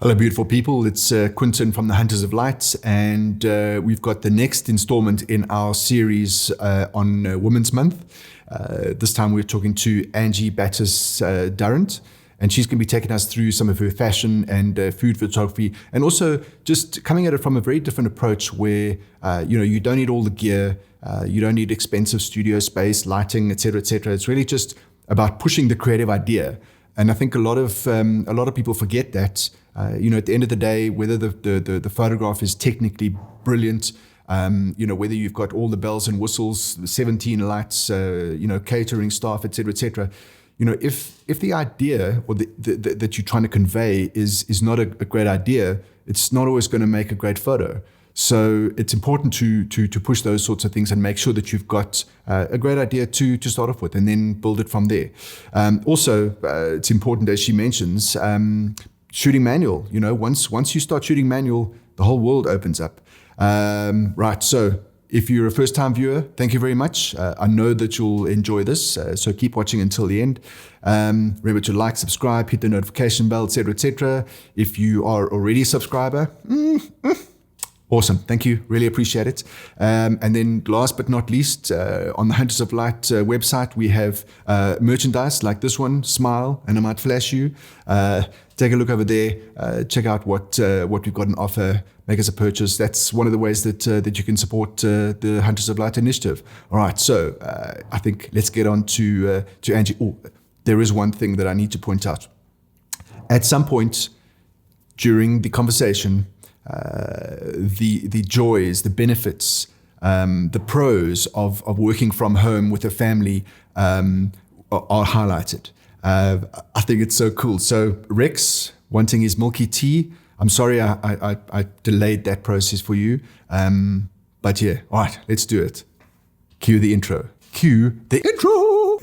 Hello, beautiful people. It's Quinton from the Hunters of Light, and we've got the next installment in our series on Women's Month. This time we're talking to Angie Batis Durrant, and she's going to be taking us through some of her fashion and food photography, and also just coming at it from a very different approach where, you don't need all the gear, you don't need expensive studio space, lighting, etc., etc. It's really just about pushing the creative idea. And I think a lot of people forget that. At the end of the day, whether the photograph is technically brilliant, whether you've got all the bells and whistles, 17 lights, catering staff, etc., etc. If the idea or that you're trying to convey is not a great idea, it's not always going to make a great photo. So it's important to push those sorts of things and make sure that you've got a great idea to start off with, and then build it from there. Also, it's important, as she mentions, shooting manual. Once you start shooting manual, the whole world opens up. Right. So if you're a first-time viewer, thank you very much. I know that you'll enjoy this, so keep watching until the end. Remember to like, subscribe, hit the notification bell, etc., etc. If you are already a subscriber, awesome. Thank you. Really appreciate it. And then last but not least, on the Hunters of Light website, we have merchandise like this one, Smile, and I might flash you. Take a look over there. Check out what we've got on offer. Make us a purchase. That's one of the ways that you can support the Hunters of Light initiative. All right. So I think let's get on to Angie. Oh, there is one thing that I need to point out. At some point during the conversation, the joys, the benefits, the pros of working from home with a family are highlighted. I think it's so cool. So Rex wanting his milky tea. I'm sorry I delayed that process for you. But yeah, all right, let's do it. Cue the intro. Cue the intro.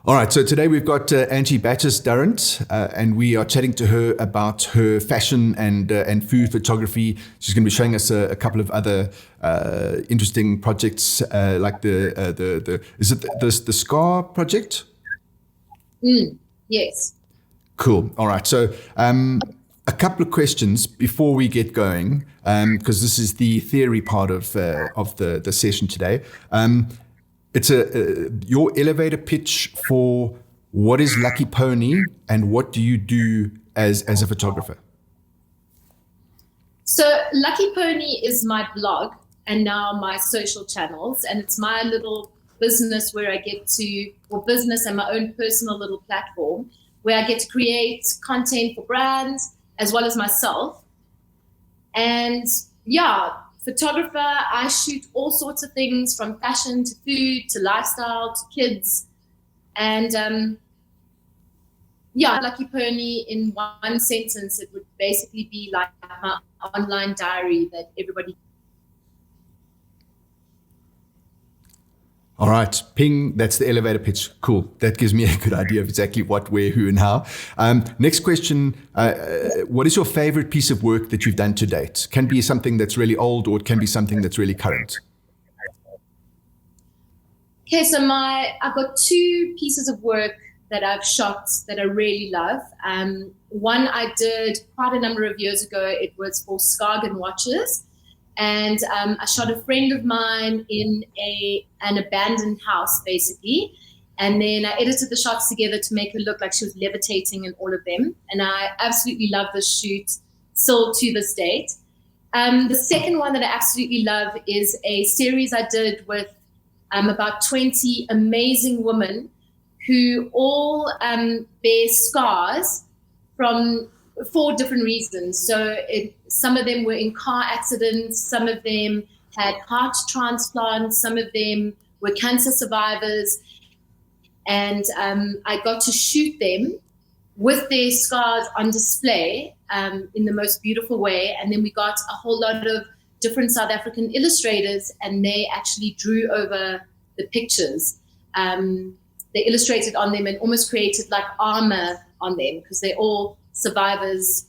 All right, so today we've got Angie Batis Durrant, and we are chatting to her about her fashion and food photography. She's going to be showing us a couple of other interesting projects, like the Scar project? Yes. Cool. All right, so a couple of questions before we get going, because this is the theory part of the session today. It's your elevator pitch for what is Lucky Pony and what do you do as a photographer? So Lucky Pony is my blog and now my social channels, and it's my little business where I get to, or business and my own personal little platform where I get to create content for brands as well as myself. And yeah, photographer, I shoot all sorts of things from fashion to food to lifestyle to kids. And Lucky Pony, in one sentence, it would basically be like my online diary that everybody. All right, ping, that's the elevator pitch. Cool. That gives me a good idea of exactly what, where, who, and how. Next question, what is your favorite piece of work that you've done to date? Can be something that's really old or it can be something that's really current. Okay, so I've got two pieces of work that I've shot that I really love. One I did quite a number of years ago. It was for Skagen Watches. And I shot a friend of mine in an abandoned house, basically. And then I edited the shots together to make her look like she was levitating in all of them. And I absolutely love this shoot still to this date. The second one that I absolutely love is a series I did with about 20 amazing women who all bear scars from 4 different reasons. So some of them were in car accidents, some of them had heart transplants, some of them were cancer survivors. And I got to shoot them with their scars on display in the most beautiful way. And then we got a whole lot of different South African illustrators, and they actually drew over the pictures. They illustrated on them and almost created like armor on them because they're all survivors.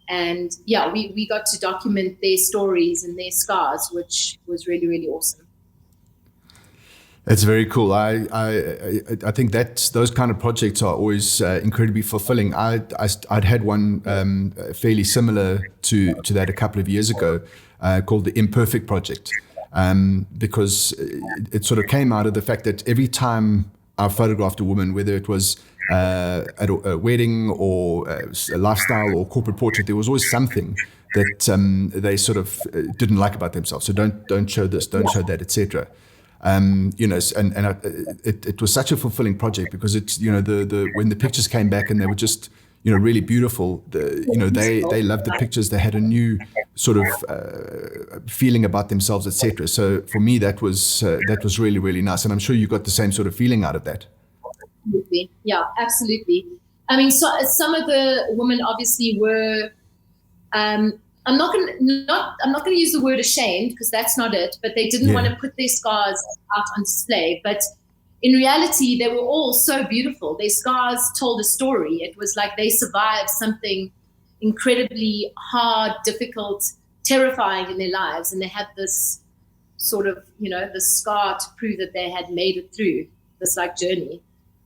And yeah, we got to document their stories and their scars, which was really, really awesome. It's very cool. I think that those kind of projects are always incredibly fulfilling. I'd had one fairly similar to that a couple of years ago, called the Imperfect Project, because it sort of came out of the fact that every time I photographed a woman, whether it was at a wedding or a lifestyle or corporate portrait, there was always something that they sort of didn't like about themselves. So don't show this, don't show that, etc. It was such a fulfilling project because it's, the when the pictures came back and they were just, really beautiful. They loved the pictures. They had a new sort of feeling about themselves, etc. So for me, that was really, really nice. And I'm sure you got the same sort of feeling out of that. Absolutely. Yeah, absolutely. I mean, so some of the women obviously were, I'm not going to use the word ashamed because that's not it, but they didn't want to put their scars out on display. But in reality, they were all so beautiful. Their scars told a story. It was like they survived something incredibly hard, difficult, terrifying in their lives. And they had this sort of, this scar to prove that they had made it through this like journey.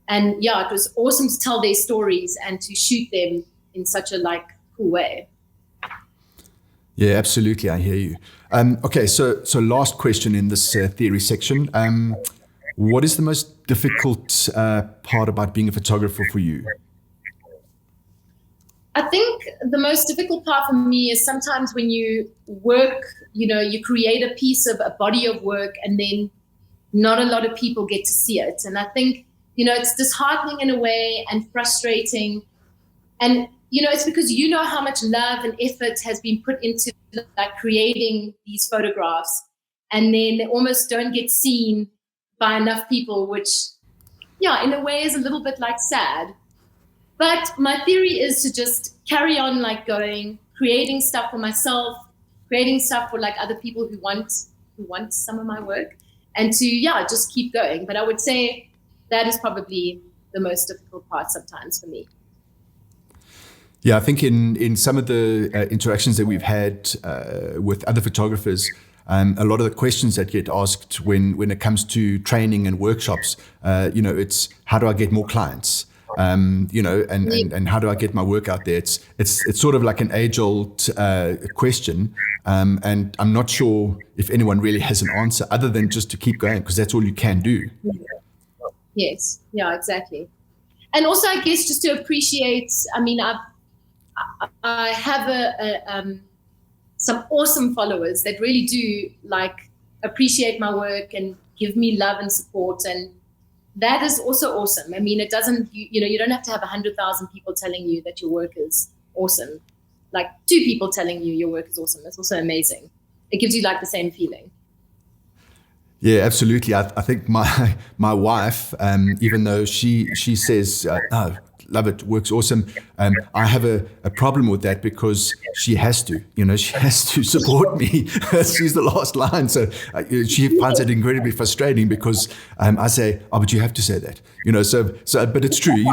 And yeah, it was awesome to tell their stories and to shoot them in such a like cool way. Yeah, absolutely. I hear you. Okay, so last question in this theory section. What is the most difficult part about being a photographer for you? I think the most difficult part for me is sometimes when you work, you create a piece of a body of work and then not a lot of people get to see it. And I think, it's disheartening in a way and frustrating. And it's because how much love and effort has been put into like creating these photographs, and then they almost don't get seen by enough people, which, in a way is a little bit like sad. But my theory is to just carry on like going, creating stuff for myself, creating stuff for like other people who want some of my work, and to just keep going. But I would say that is probably the most difficult part sometimes for me. Yeah, I think in some of the interactions that we've had with other photographers, a lot of the questions that get asked when it comes to training and workshops, it's how do I get more clients? And how do I get my work out there? It's sort of like an age-old question, and I'm not sure if anyone really has an answer other than just to keep going, because that's all you can do. Yes, yeah, exactly. And also, I guess just to appreciate. I mean, I have some awesome followers that really do like appreciate my work and give me love and support, and that is also awesome. I mean, it doesn't, you don't have to have 100,000 people telling you that your work is awesome. Like 2 people telling you your work is awesome. That's also amazing. It gives you like the same feeling. Yeah, absolutely. I think my wife, even though she says, no, love it, works awesome. I have a problem with that because she has to, she has to support me. She's the last line. So she finds it incredibly frustrating because I say, oh, but you have to say that, but it's true.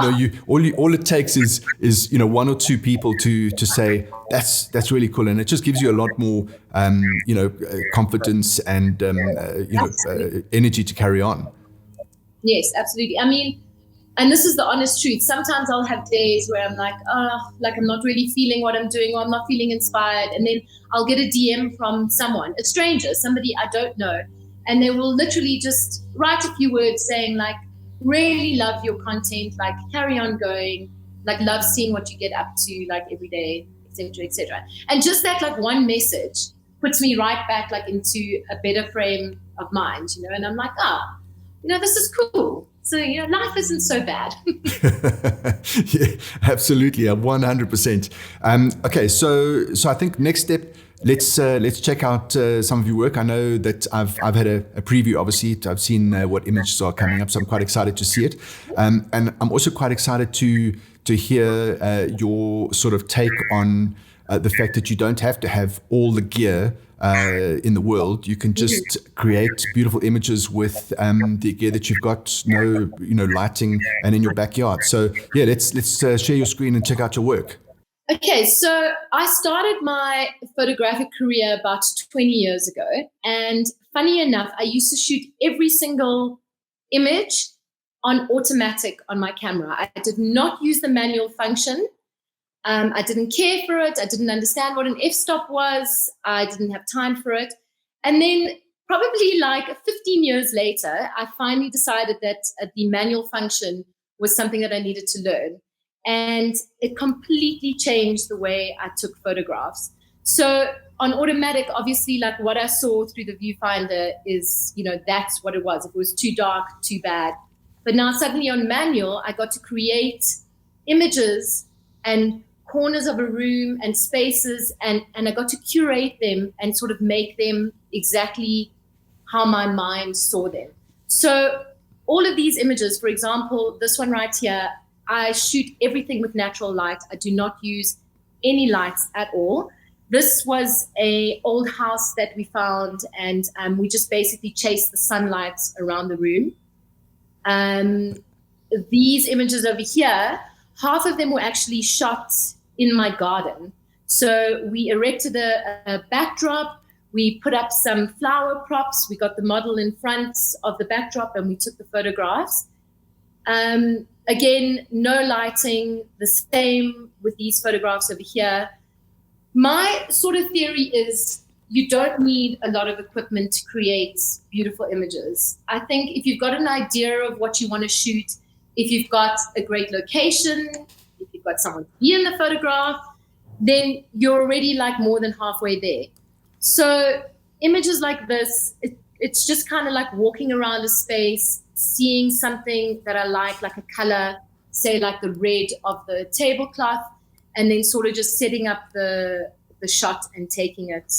All it takes is 1 or 2 people to say, that's really cool. And it just gives you a lot more, confidence and, energy to carry on. Yes, absolutely. I mean, and this is the honest truth. Sometimes I'll have days where I'm like, I'm not really feeling what I'm doing, or I'm not feeling inspired. And then I'll get a DM from someone, a stranger, somebody I don't know. And they will literally just write a few words saying like, really love your content, like carry on going, like love seeing what you get up to like every day, etc., etc. And just that like one message puts me right back like into a better frame of mind, and I'm like, this is cool. So, life isn't so bad. Yeah, absolutely. 100%. Okay. So I think next step, let's check out some of your work. I know that I've had a preview, obviously. I've seen what images are coming up, so I'm quite excited to see it. And I'm also quite excited to hear your sort of take on the fact that you don't have to have all the gear in the world. You can just create beautiful images with the gear that you've got, no lighting, and in your backyard. So yeah, let's share your screen and check out your work. Okay, so I started my photographic career about 20 years ago, and funny enough, I used to shoot every single image on automatic on my camera. I did not use the manual function. I didn't care for it. I didn't understand what an f-stop was. I didn't have time for it. And then probably like 15 years later, I finally decided that the manual function was something that I needed to learn. And it completely changed the way I took photographs. So on automatic, obviously, like what I saw through the viewfinder is, that's what it was. If it was too dark, too bad. But now suddenly on manual, I got to create images and corners of a room and spaces, and I got to curate them and sort of make them exactly how my mind saw them. So all of these images, for example, this one right here, I shoot everything with natural light. I do not use any lights at all. This was an old house that we found, and we just basically chased the sunlight around the room. These images over here, half of them were actually shot in my garden. So we erected a backdrop. We put up some flower props. We got the model in front of the backdrop and we took the photographs. Again, no lighting, the same with these photographs over here. My sort of theory is you don't need a lot of equipment to create beautiful images. I think if you've got an idea of what you want to shoot, if you've got a great location, if you've got someone to be in the photograph, then you're already like more than halfway there. So images like this, it's just kind of like walking around a space, seeing something that I like a color, say like the red of the tablecloth, and then sort of just setting up the shot and taking it,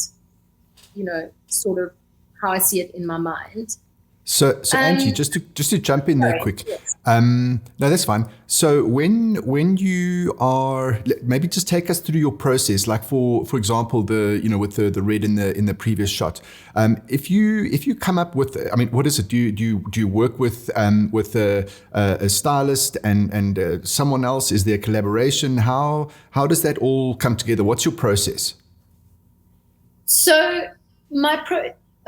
sort of how I see it in my mind. So Angie, just to jump in there quick. Yes. No, that's fine. So when you are, maybe just take us through your process, like for example, with the red in the previous shot. If you come up with, what is it? Do you work with a stylist and someone else? Is there a collaboration? How does that all come together? What's your process? So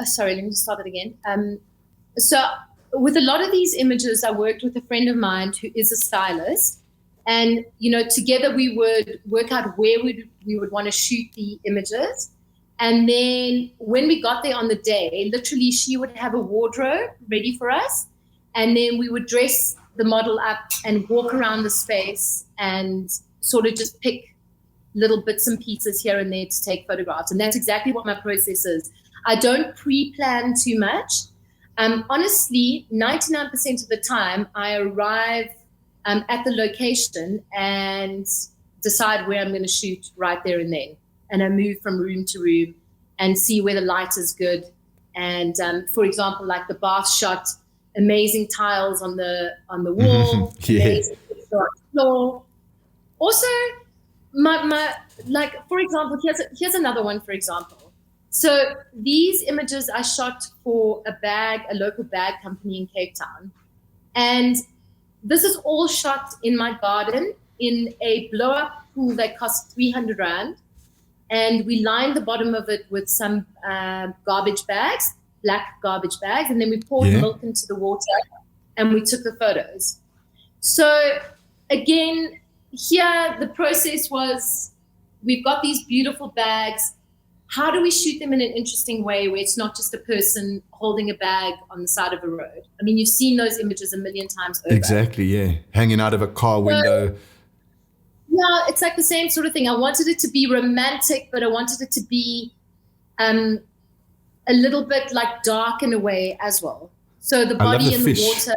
sorry, let me just start it again. So with a lot of these images, I worked with a friend of mine who is a stylist, and together we would work out where we would want to shoot the images. And then when we got there on the day, literally she would have a wardrobe ready for us, and then we would dress the model up and walk around the space and sort of just pick little bits and pieces here and there to take photographs. And that's exactly what my process is. I don't pre-plan too much. Honestly, 99% of the time, I arrive at the location and decide where I'm going to shoot right there and then. And I move from room to room and see where the light is good. And for example, like the bath shot, amazing tiles on the wall, yeah. Amazing on the floor. Also, my for example, here's another one, for example. So these images I shot for a local bag company in Cape Town. And this is all shot in my garden in a blow-up pool that cost 300 Rand. And we lined the bottom of it with some garbage bags, black garbage bags. And then we poured milk into the water and we took the photos. So again, here the process was, we've got these beautiful bags. How do we shoot them in an interesting way where it's not just a person holding a bag on the side of a road? You've seen those images a million times over. Exactly, yeah. Hanging out of a car window. Yeah, it's like the same sort of thing. I wanted it to be romantic, but I wanted it to be a little bit like dark in a way as well. So the body and the water.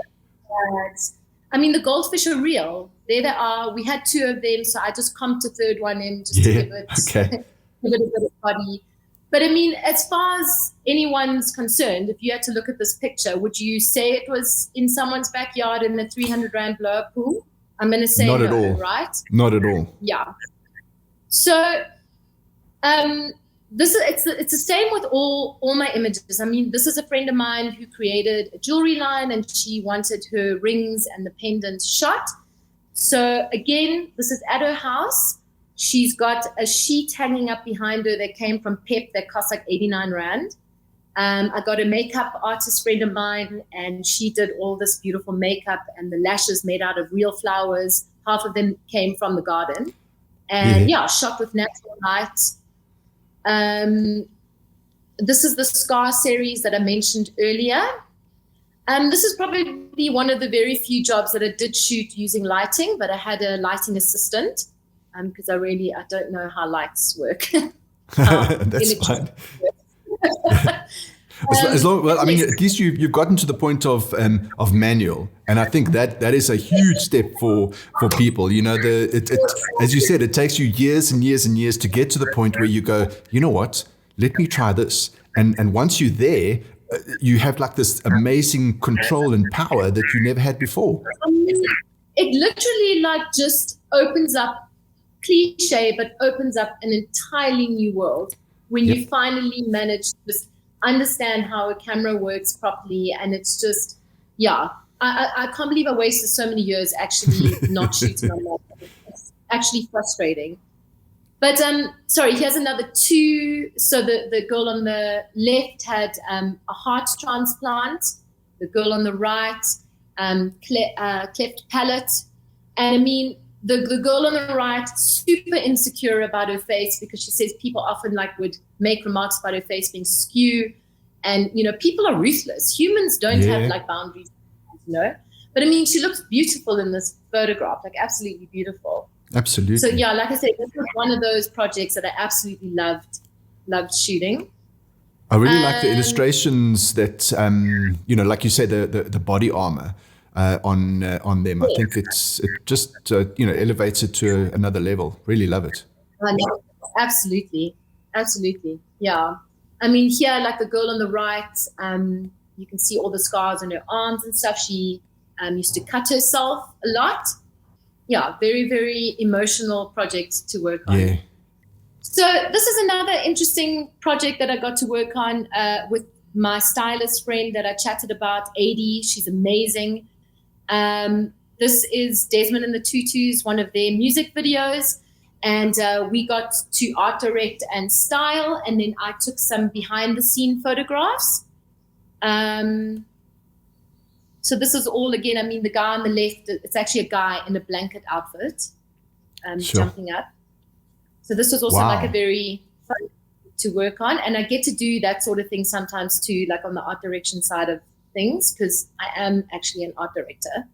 The goldfish are real. There they are. We had 2 of them, so I just comped a 3rd one in just to give it a little bit of body. But as far as anyone's concerned, if you had to look at this picture, would you say it was in someone's backyard in a 300 Rand blow-up pool? I'm going to say not no, at all. Right? Not at all. Yeah. So it's the same with all my images. This is a friend of mine who created a jewelry line, and she wanted her rings and the pendants shot. So again, this is at her house. She's got a sheet hanging up behind her that came from Pep that cost like 89 Rand. I got a makeup artist friend of mine, and she did all this beautiful makeup and the lashes made out of real flowers. Half of them came from the garden. And shot with natural light. This is the Scar series that I mentioned earlier. This is probably one of the very few jobs that I did shoot using lighting, but I had a lighting assistant because I don't know how lights work. That's fine. I mean, at least you've gotten to the point of manual, and I think that is a huge step for people. You know, as you said, it takes you years and years and years to get to the point where you go, you know what, let me try this, and once you're there, you have like this amazing control and power that you never had before. It literally like just opens up, cliche, but opens up an entirely new world when you finally manage to just understand how a camera works properly. And it's just, I can't believe I wasted so many years actually not shooting on that. It's actually frustrating. But sorry, here's another two. So the girl on the left had a heart transplant. The girl on the right, cleft palate. And I mean, the girl on the right, super insecure about her face because she says people often like would make remarks about her face being skew. And, you know, people are ruthless. Humans don't have like boundaries, you know. But I mean, she looks beautiful in this photograph, like absolutely beautiful. Absolutely. So yeah, like I said, this was one of those projects that I absolutely loved shooting. I really like the illustrations that, you know, like you said, the body armor on them. I think it just you know, elevates it to another level. Really love it. Absolutely, yeah. I mean, here, like the girl on the right, you can see all the scars on her arms and stuff. She used to cut herself a lot. Yeah, very, very emotional project to work on. Yeah. So this is another interesting project that I got to work on with my stylist friend that I chatted about, Adie. She's amazing. This is Desmond and the Tutus, one of their music videos. And we got to art direct and style. And then I took some behind the scene photographs. So this is all, again, I mean, the guy on the left, it's actually a guy in a blanket outfit jumping up. So this was also like a very fun to work on. And I get to do that sort of thing sometimes too, like on the art direction side of things, because I am actually an art director.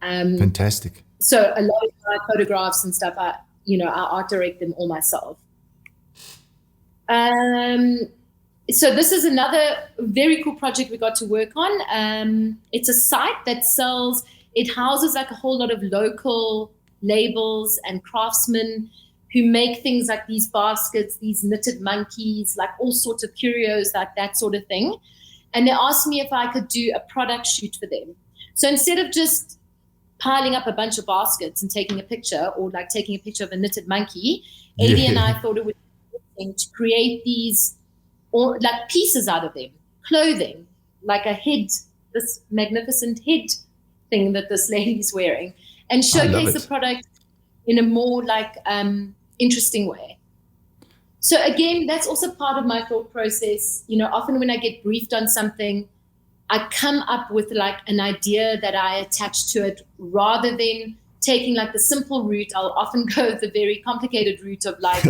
Fantastic. So a lot of my photographs and stuff, I art direct them all myself. So this is another very cool project we got to work on. It's a site that it houses like a whole lot of local labels and craftsmen who make things like these baskets, these knitted monkeys, like all sorts of curios, like that sort of thing. And they asked me if I could do a product shoot for them. So instead of just piling up a bunch of baskets and taking a picture, or like taking a picture of a knitted monkey, Adie and I thought it would be interesting to create these or like pieces out of them, clothing, like a head, this magnificent head thing that this lady's wearing, and showcase the product in a more like interesting way. So again, that's also part of my thought process. You know, often when I get briefed on something, I come up with like an idea that I attach to it rather than taking like the simple route. I'll often go the very complicated route of like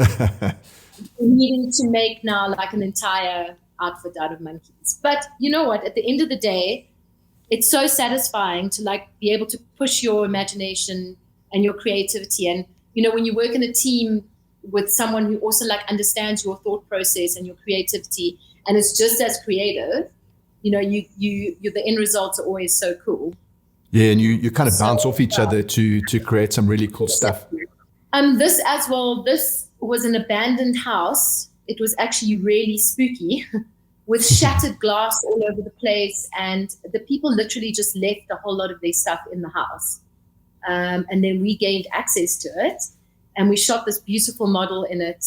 needing to make now like an entire outfit out of monkeys. But you know what? At the end of the day, it's so satisfying to like be able to push your imagination and your creativity. And, you know, when you work in a team with someone who also like understands your thought process and your creativity and is just as creative, you know, you the end results are always so cool. Yeah, and you kind of bounce off each other to create some really cool stuff. This as well, this was an abandoned house. It was actually really spooky with shattered glass all over the place. And the people literally just left a whole lot of their stuff in the house. And then we gained access to it. And we shot this beautiful model in it.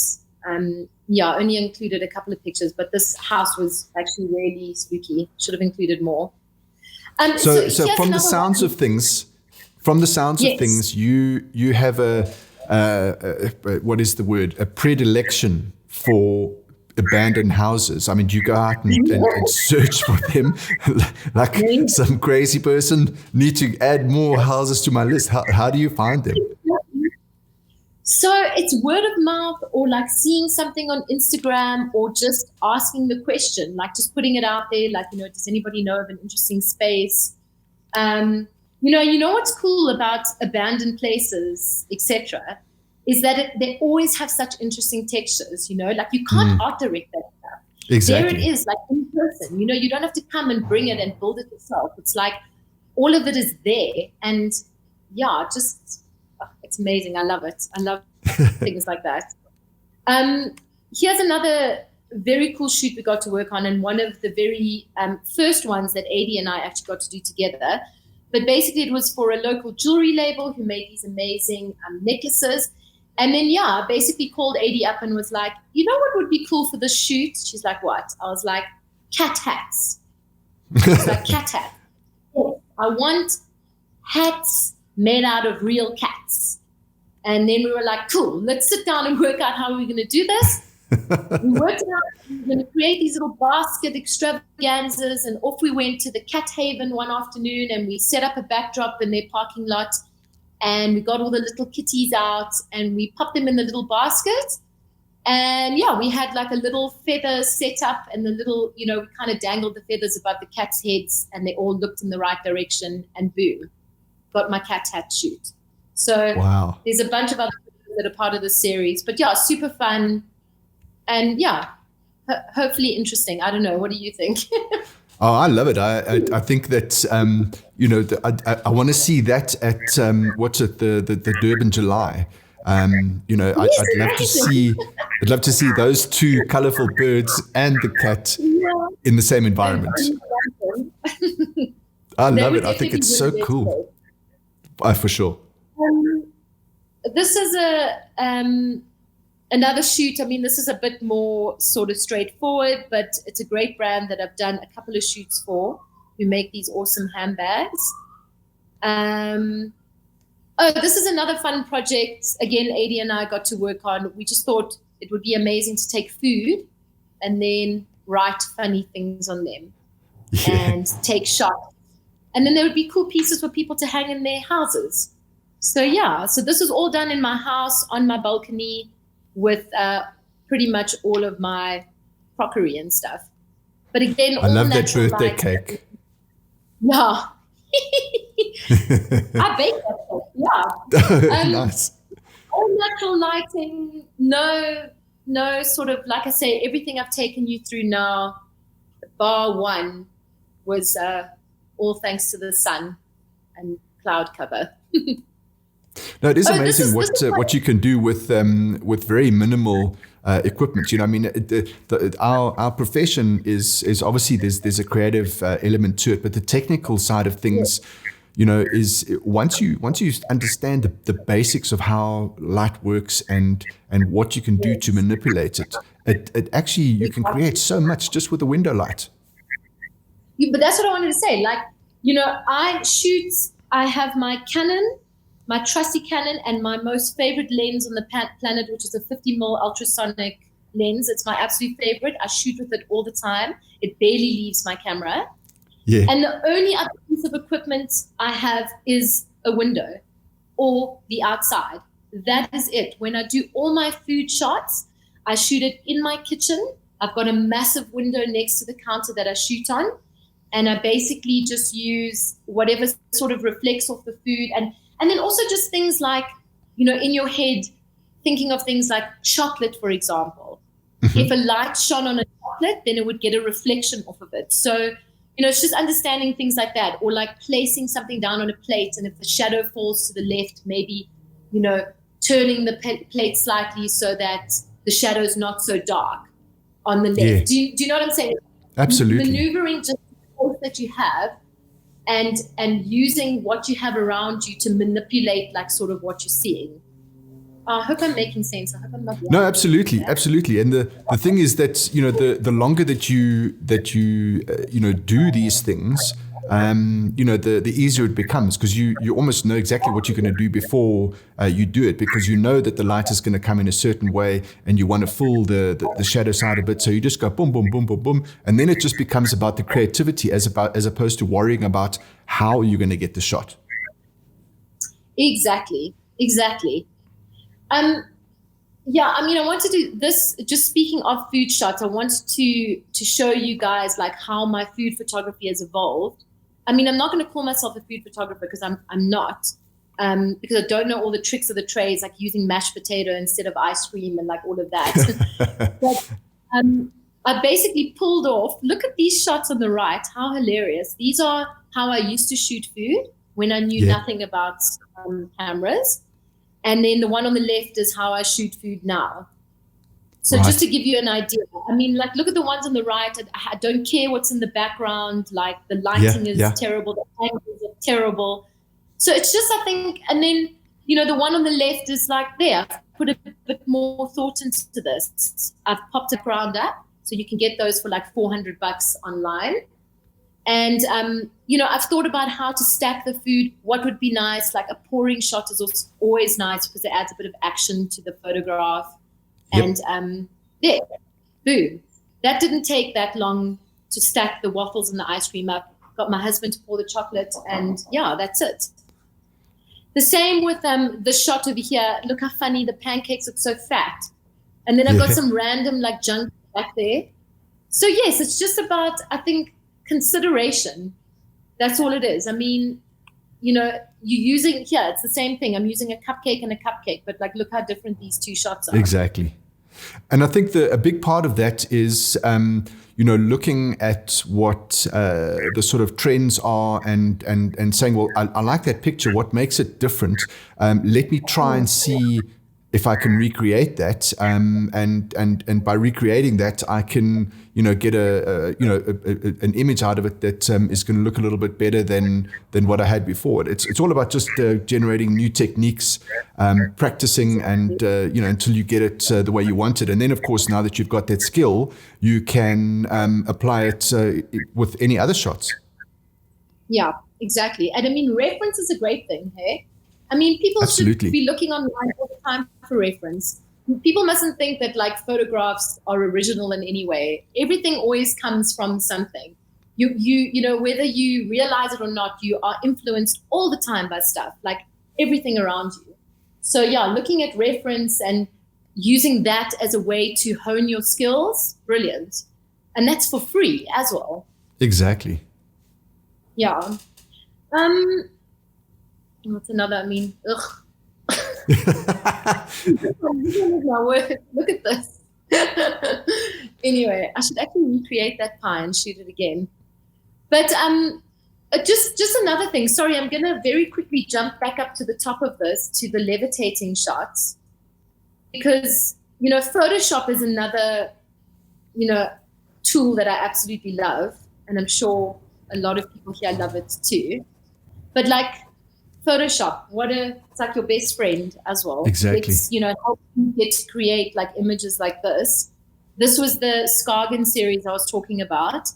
Only included a couple of pictures, but this house was actually really spooky. Should have included more. So from the sounds of things, you have what is the word? A predilection for abandoned houses? I mean, do you go out and search for them like some crazy person? Need to add more houses to my list. How do you find them? So it's word of mouth, or like seeing something on Instagram, or just asking the question, like just putting it out there, like, does anybody know of an interesting space? You know what's cool about abandoned places, etc., is that they always have such interesting textures, like you can't art direct that stuff. Exactly. There it is, like in person, you don't have to come and bring it and build it yourself. It's like all of it is there. And yeah, it's amazing. I love it. I love things like that. Here's another very cool shoot we got to work on, and one of the very first ones that Adi and I actually got to do together. But basically it was for a local jewelry label who made these amazing necklaces. And then, basically called Adi up and was like, you know what would be cool for this shoot? She's like, what? I was like, cat hats. She's like, cat hats. I want hats made out of real cats. And then we were like, cool, let's sit down and work out how we're going to do this. We worked it out. We were going to create these little basket extravaganzas, and off we went to the Cat Haven one afternoon, and we set up a backdrop in their parking lot, and we got all the little kitties out, and we popped them in the little basket. And we had like a little feather set up, and the little, we kind of dangled the feathers above the cats' heads, and they all looked in the right direction, and boom, got my cat hat shoot. So wow. There's a bunch of other things that are part of the series, but super fun. And hopefully interesting. I don't know. What do you think? Oh, I love it. I think that I want to see that at the Durban July. I'd love to see those two colorful birds and the cat in the same environment. I love it. I think it's so cool. For sure. This is another shoot. I mean, this is a bit more sort of straightforward, but it's a great brand that I've done a couple of shoots for, who make these awesome handbags. This is another fun project. Again, Adi and I got to work on. We just thought it would be amazing to take food and then write funny things on them and take shots. And then there would be cool pieces for people to hang in their houses. So this was all done in my house on my balcony with pretty much all of my crockery and stuff. But again, I love that birthday cake. Yeah. I baked that cake, Nice. All natural lighting, no sort of, like I say, everything I've taken you through now, bar one, was all thanks to the sun and cloud cover. No, it is amazing what you can do with very minimal equipment. I mean, our profession is obviously there's a creative element to it, but the technical side of things, is once you understand the basics of how light works and what you can do to manipulate it actually you can create so much just with a window light. But that's what I wanted to say. Like, I have my Canon, my trusty Canon, and my most favorite lens on the planet, which is a 50mm ultrasonic lens. It's my absolute favorite. I shoot with it all the time. It barely leaves my camera. Yeah. And the only other piece of equipment I have is a window or the outside. That is it. When I do all my food shots, I shoot it in my kitchen. I've got a massive window next to the counter that I shoot on. And I basically just use whatever sort of reflects off the food. And then also just things like, in your head, thinking of things like chocolate, for example. Mm-hmm. If a light shone on a chocolate, then it would get a reflection off of it. So, it's just understanding things like that, or like placing something down on a plate. And if the shadow falls to the left, maybe, turning the plate slightly so that the shadow is not so dark on the left. Yeah. Do you know what I'm saying? Absolutely. Maneuvering just that you have and using what you have around you to manipulate like sort of what you're seeing. I hope I'm making sense. I hope I'm not. No, absolutely. And the thing is that the longer that you do these things, the easier it becomes, because you almost know exactly what you're going to do before you do it, because you know that the light is going to come in a certain way and you want to fool the shadow side a bit. So you just go boom, boom, boom, boom, boom. And then it just becomes about the creativity as opposed to worrying about how you're going to get the shot. Exactly. Yeah, I mean, I wanted to do this, just speaking of food shots, I wanted to show you guys like how my food photography has evolved. I mean, I'm not going to call myself a food photographer because I'm not, because I don't know all the tricks of the trades, like using mashed potato instead of ice cream and like all of that. But I basically pulled off, look at these shots on the right, how hilarious. These are how I used to shoot food when I knew nothing about cameras. And then the one on the left is how I shoot food now. So just to give you an idea, I mean, like, look at the ones on the right. I don't care what's in the background. Like, the lighting is terrible. The angles are terrible. So it's just, I think, and then, the one on the left is like, there, I've put a bit more thought into this. I've popped a ground up. So you can get those for like $400 online. And, I've thought about how to stack the food, what would be nice. Like a pouring shot is always nice because it adds a bit of action to the photograph. Yep. And there, boom. That didn't take that long to stack the waffles and the ice cream up. Got my husband to pour the chocolate, and that's it. The same with the shot over here. Look how funny, the pancakes look so fat. And then I've got some random like junk back there. So yes, it's just about, I think, consideration. That's all it is. I mean, you're using here, it's the same thing. I'm using a cupcake and a cupcake, but like, look how different these two shots are. Exactly. And I think a big part of that is, looking at what the sort of trends are and saying, well, I like that picture. What makes it different? Let me try and see if I can recreate that, and by recreating that, I can get an image out of it that is going to look a little bit better than what I had before. It's all about just generating new techniques, practicing, and until you get it the way you want it. And then, of course, now that you've got that skill, you can apply it with any other shots. Yeah, exactly. And I mean, reference is a great thing, hey? I mean, people should be looking online all the time for reference. People mustn't think that like photographs are original in any way. Everything always comes from something. Whether you realize it or not, you are influenced all the time by stuff, like everything around you. So yeah, looking at reference and using that as a way to hone your skills, brilliant. And that's for free as well. Exactly. Yeah. What's another? I mean, ugh. Look at this. Anyway, I should actually recreate that pie and shoot it again. But just another thing. Sorry, I'm going to very quickly jump back up to the top of this, to the levitating shots. Because, Photoshop is another, tool that I absolutely love. And I'm sure a lot of people here love it too. But like, Photoshop, it's like your best friend as well. Exactly. It's, help you get to create like images like this. This was the Skagen series I was talking about.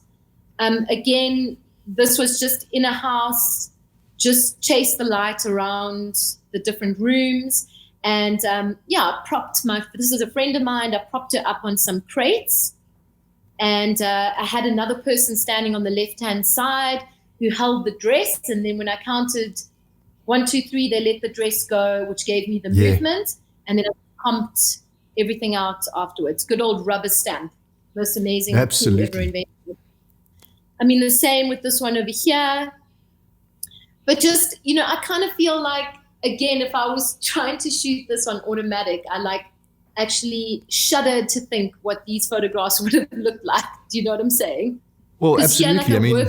Again, this was just in a house, just chase the light around the different rooms. And this is a friend of mine. I propped her up on some crates. And I had another person standing on the left-hand side who held the dress. And then when I counted 1, 2, 3, they let the dress go, which gave me the movement. And then I pumped everything out afterwards. Good old rubber stamp. Most amazing tool ever invented. I mean, the same with this one over here. But just, I kind of feel like, again, if I was trying to shoot this on automatic, I actually shuddered to think what these photographs would have looked like. Do you know what I'm saying? Well, absolutely. I mean,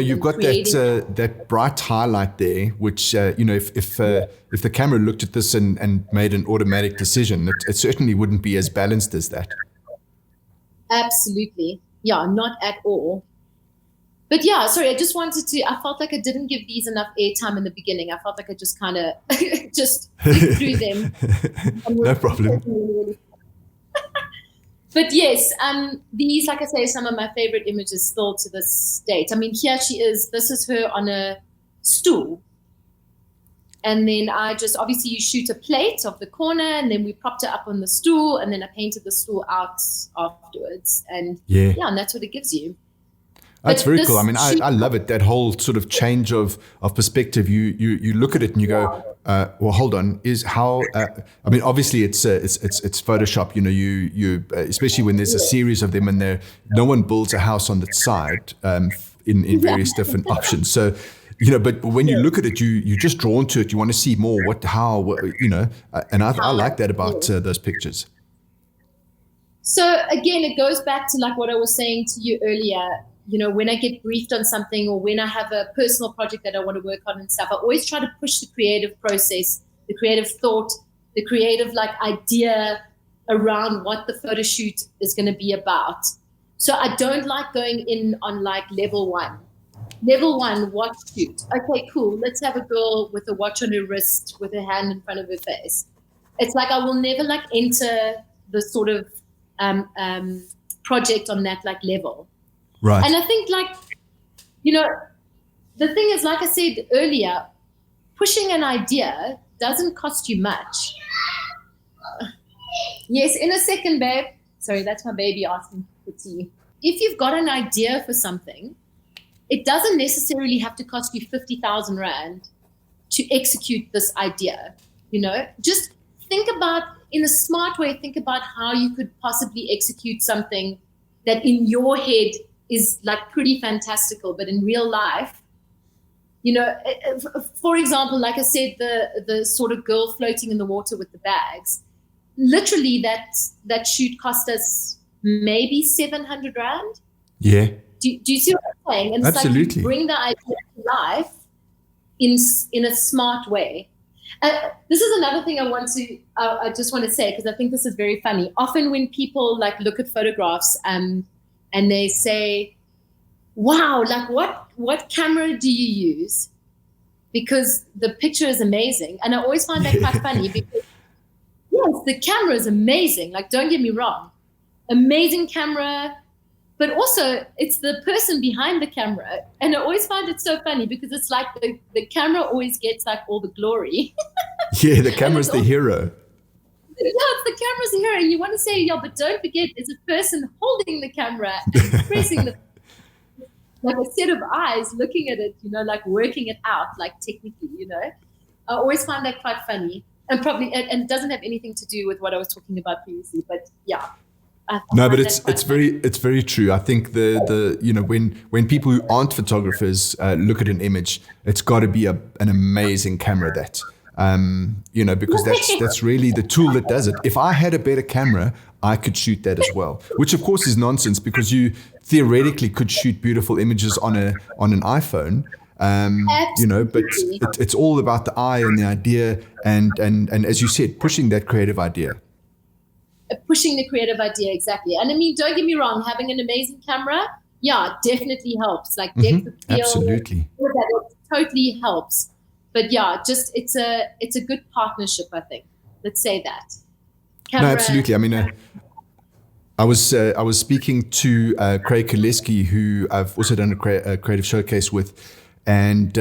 you've got that bright highlight there, which if the camera looked at this and made an automatic decision, it certainly wouldn't be as balanced as that. Absolutely, yeah, not at all. But yeah, sorry, I felt like I didn't give these enough airtime in the beginning. I felt like I just kind of just threw them. No problem. But yes, these, like I say, some of my favorite images still to this date. I mean, here she is. This is her on a stool. And then obviously you shoot a plate of the corner, and then we propped her up on the stool, and then I painted the stool out afterwards. And and that's what it gives you. That's very cool. I mean, I love it. That whole sort of change of perspective. You look at it and you go, well, hold on. I mean, obviously it's Photoshop. You know, you especially when there's a series of them, and no one builds a house on the side in various different options. So, you know, but when you look at it, you're just drawn to it. You want to see more. And I like that about those pictures. So again, it goes back to like what I was saying to you earlier. You know, when I get briefed on something, or when I have a personal project that I want to work on and stuff, I always try to push the creative process, the creative thought, the creative like idea around what the photo shoot is going to be about. So I don't like going in on like level one. Level one, watch shoot. Okay, cool. Let's have a girl with a watch on her wrist with her hand in front of her face. It's like I will never like enter the sort of project on that like level. Right. And I think, like, you know, the thing is, like I said earlier, pushing an idea doesn't cost you much. Yes, in a second, babe. Sorry, that's my baby asking for tea. If you've got an idea for something, it doesn't necessarily have to cost you 50,000 Rand to execute this idea. You know, just think about, in a smart way, think about how you could possibly execute something that in your head is like pretty fantastical, but in real life, you know, for example, like I said, the sort of girl floating in the water with the bags, literally that shoot cost us maybe 700 Rand. Yeah. Do you see what I'm saying? And Absolutely. It's like you bring the idea to life in a smart way. This is another thing I just want to say, because I think this is very funny. Often when people like look at photographs and they say, wow, like what camera do you use? Because the picture is amazing. And I always find that quite funny, because yes, the camera is amazing. Like, don't get me wrong. Amazing camera, but also it's the person behind the camera. And I always find it so funny, because it's like the camera always gets like all the glory. Yeah, the camera's the hero. Yeah, it's the camera's the hero. And you want to say, yeah, but don't forget, there's a person holding the camera and pressing like a set of eyes looking at it, you know, like working it out, like technically, you know. I always find that quite funny. And probably, and it doesn't have anything to do with what I was talking about previously, but yeah. No, but it's very true. I think the you know, when people who aren't photographers look at an image, it's got to be an amazing camera that you know, because that's really the tool that does it. If I had a better camera, I could shoot that as well, which of course is nonsense, because you theoretically could shoot beautiful images on an iPhone. You know, but it's all about the eye and the idea, and as you said, pushing that creative idea. Pushing the creative idea, exactly. And I mean, don't get me wrong, having an amazing camera, yeah, definitely helps. Like depth of field, absolutely, it totally helps. But yeah, just it's a good partnership, I think. Let's say that. Camera, no, absolutely. I mean, I was speaking to Craig Kuleski, who I've also done a creative showcase with, and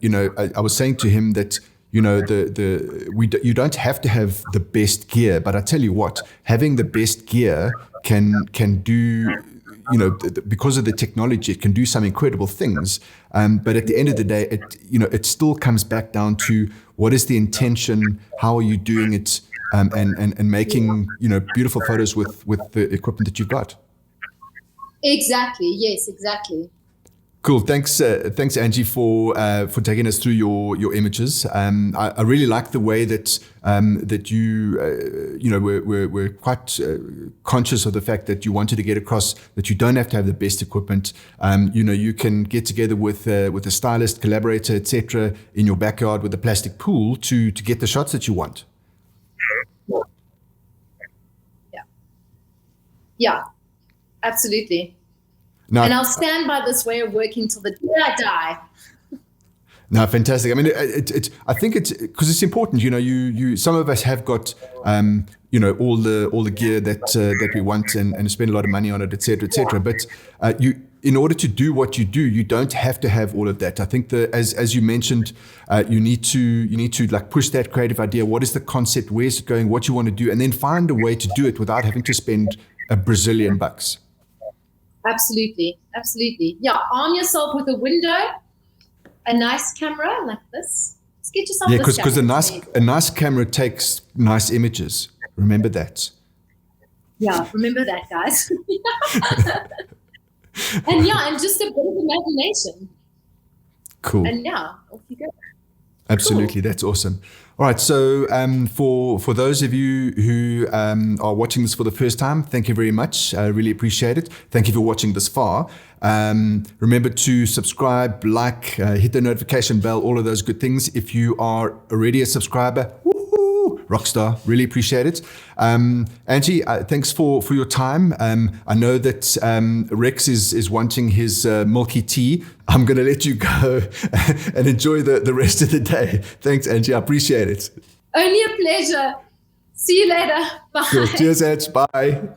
you know, I was saying to him that, you know, you don't have to have the best gear, but I tell you what, having the best gear can do, you know, because of the technology, it can do some incredible things. But at the end of the day, it still comes back down to what is the intention, how are you doing it, and making, you know, beautiful photos with the equipment that you've got. Exactly. Yes. Exactly. Cool. Thanks, Angie, for taking us through your images. I really like the way that you you know, we're quite conscious of the fact that you wanted to get across that you don't have to have the best equipment. You know, you can get together with a stylist, collaborator, etc., in your backyard with a plastic pool to get the shots that you want. Yeah. Absolutely. No. And I'll stand by this way of working till the day I die. No, fantastic. I mean, I think it's because it's important. You some of us have got, all the gear that we want and spend a lot of money on it, et cetera, et cetera. But in order to do what you do, you don't have to have all of that. I think as you mentioned, you need to like push that creative idea. What is the concept? Where's it going? What you want to do, and then find a way to do it without having to spend a Brazilian bucks. Absolutely. Yeah, arm yourself with a window, a nice camera like this. Just get yourself because a nice camera takes nice images. Remember that. Yeah, remember that, guys. and just a bit of imagination. Cool. And off you go. Absolutely, cool. That's awesome. All right, so for those of you who are watching this for the first time, thank you very much. I really appreciate it. Thank you for watching this far. Remember to subscribe, like, hit the notification bell, all of those good things. If you are already a subscriber, rockstar, really appreciate it. Angie, thanks for your time. I know that Rex is wanting his milky tea. I'm going to let you go and enjoy the rest of the day. Thanks, Angie. I appreciate it. Only a pleasure. See you later. Bye. Cool. Cheers, Ange. Bye.